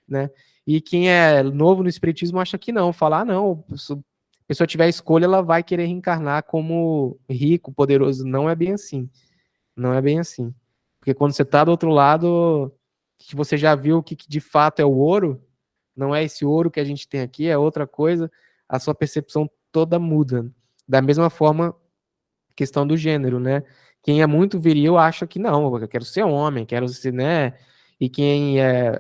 né? E quem é novo no espiritismo acha que não, fala, não, se a pessoa tiver escolha, ela vai querer reencarnar como rico, poderoso. Não é bem assim. Não é bem assim. Porque quando você está do outro lado, que você já viu que de fato é o ouro, não é esse ouro que a gente tem aqui, é outra coisa, a sua percepção toda muda. Da mesma forma, questão do gênero, né? Quem é muito viril acha que não, eu quero ser homem, quero ser, né? E quem é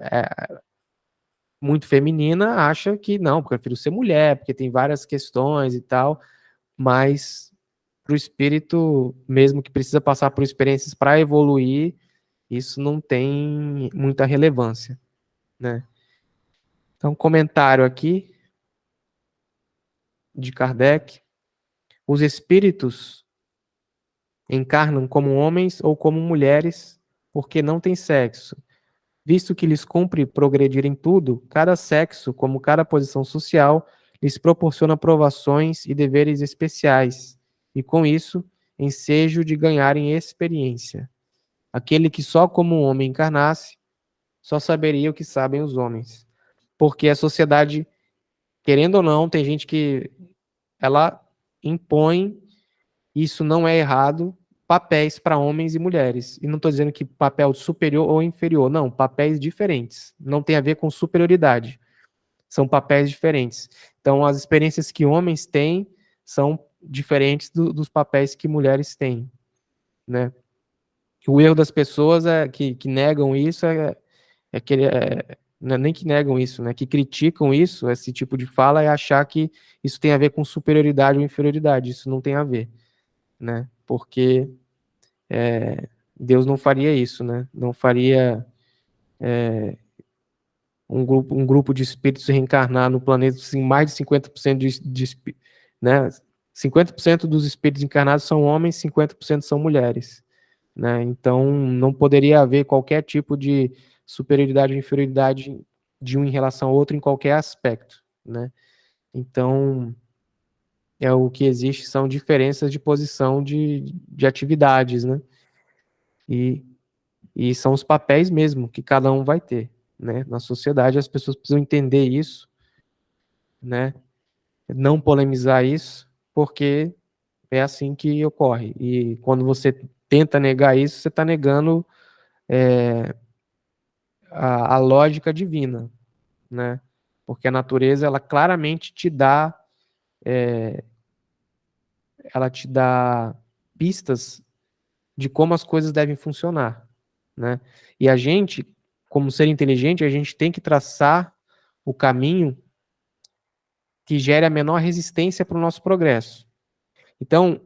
muito feminina acha que não, eu prefiro ser mulher, porque tem várias questões e tal, mas para o espírito, mesmo que precisa passar por experiências para evoluir, isso não tem muita relevância, né? Então, comentário aqui de Kardec: os espíritos encarnam como homens ou como mulheres porque não têm sexo. visto que lhes cumpre progredir em tudo, cada sexo, como cada posição social, lhes proporciona provações e deveres especiais, e com isso, ensejo de ganharem experiência. Aquele que só como um homem encarnasse, só saberia o que sabem os homens. Porque a sociedade, querendo ou não, tem gente que ela impõe, isso não é errado, papéis para homens e mulheres. E não estou dizendo que papel superior ou inferior, não, papéis diferentes. Não tem a ver com superioridade. São papéis diferentes. Então, as experiências que homens têm são diferentes dos papéis que mulheres têm, né? O erro das pessoas que negam isso não é nem que negam isso, né? Que criticam isso, esse tipo de fala, é achar que isso tem a ver com superioridade ou inferioridade. Isso não tem a ver, né? Porque Deus não faria isso, né? Não faria um grupo de espíritos reencarnar no planeta, assim, mais de 50% né? 50% dos espíritos encarnados são homens, 50% são mulheres, né? Então, não poderia haver qualquer tipo de superioridade ou inferioridade de um em relação ao outro em qualquer aspecto, né? Então, o que existe são diferenças de posição de atividades, né? E, e são os papéis mesmo que cada um vai ter, né? Na sociedade, as pessoas precisam entender isso, né? Não polemizar isso, porque é assim que ocorre. E quando você tenta negar isso, você está negando a lógica divina, né? Porque a natureza, ela claramente ela te dá pistas de como as coisas devem funcionar, né? E a gente, como ser inteligente, a gente tem que traçar o caminho que gere a menor resistência para o nosso progresso. Então,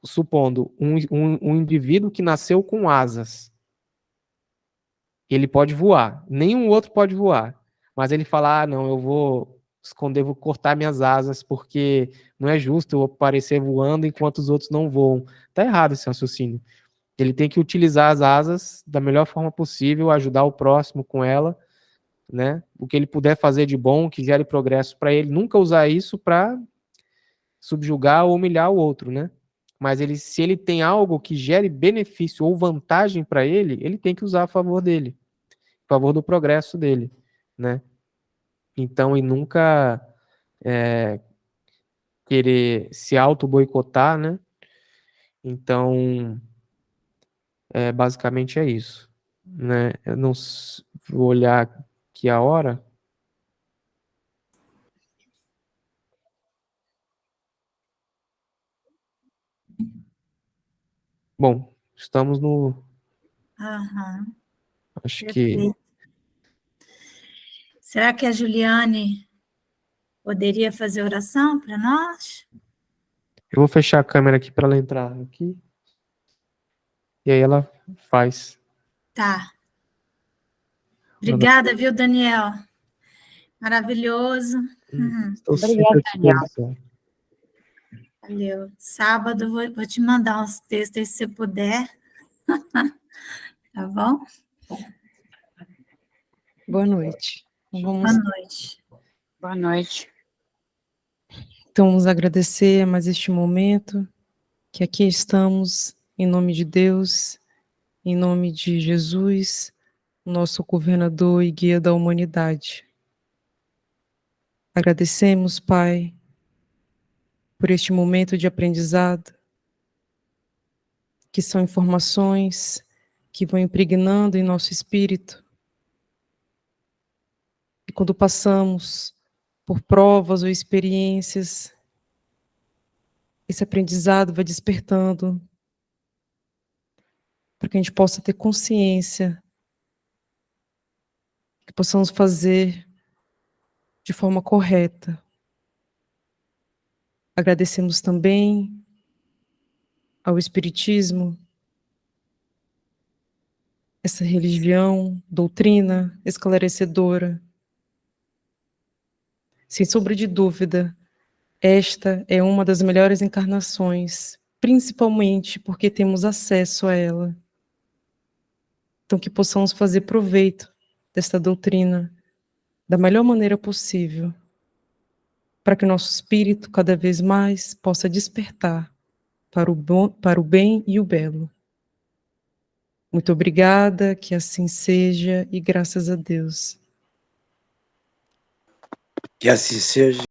supondo um indivíduo que nasceu com asas, ele pode voar, nenhum outro pode voar, mas ele fala, não, eu vou esconder, vou cortar minhas asas, porque não é justo eu aparecer voando enquanto os outros não voam. Tá errado esse raciocínio. Ele tem que utilizar as asas da melhor forma possível, ajudar o próximo com ela, né? O que ele puder fazer de bom, que gere progresso para ele, nunca usar isso para subjugar ou humilhar o outro, né? Mas se ele tem algo que gere benefício ou vantagem para ele, ele tem que usar a favor dele, a favor do progresso dele, né? Então, e nunca querer se auto-boicotar, né? Então, basicamente é isso, né? Eu não vou olhar aqui a hora. Bom, estamos no... Aham, Acho que... perfeito. Será que a Juliane poderia fazer oração para nós? Eu vou fechar a câmera aqui para ela entrar aqui. E aí ela faz. Tá. Obrigada, viu, Daniel? Maravilhoso. Estou sempre Obrigada, à Daniel. disposição. Valeu. Sábado vou te mandar uns textos aí, se você puder. Tá bom? Boa noite. Boa noite. Boa noite. Então, vamos agradecer mais este momento, que aqui estamos, em nome de Deus, em nome de Jesus, nosso governador e guia da humanidade. Agradecemos, Pai, por este momento de aprendizado, que são informações que vão impregnando em nosso espírito. E quando passamos por provas ou experiências, esse aprendizado vai despertando para que a gente possa ter consciência, que possamos fazer de forma correta. Agradecemos também ao Espiritismo, essa religião, doutrina esclarecedora. Sem sombra de dúvida, esta é uma das melhores encarnações, principalmente porque temos acesso a ela. Então, que possamos fazer proveito desta doutrina da melhor maneira possível, para que nosso espírito cada vez mais possa despertar para o bom, para o bem e o belo. Muito obrigada, que assim seja, e graças a Deus. Que assim seja.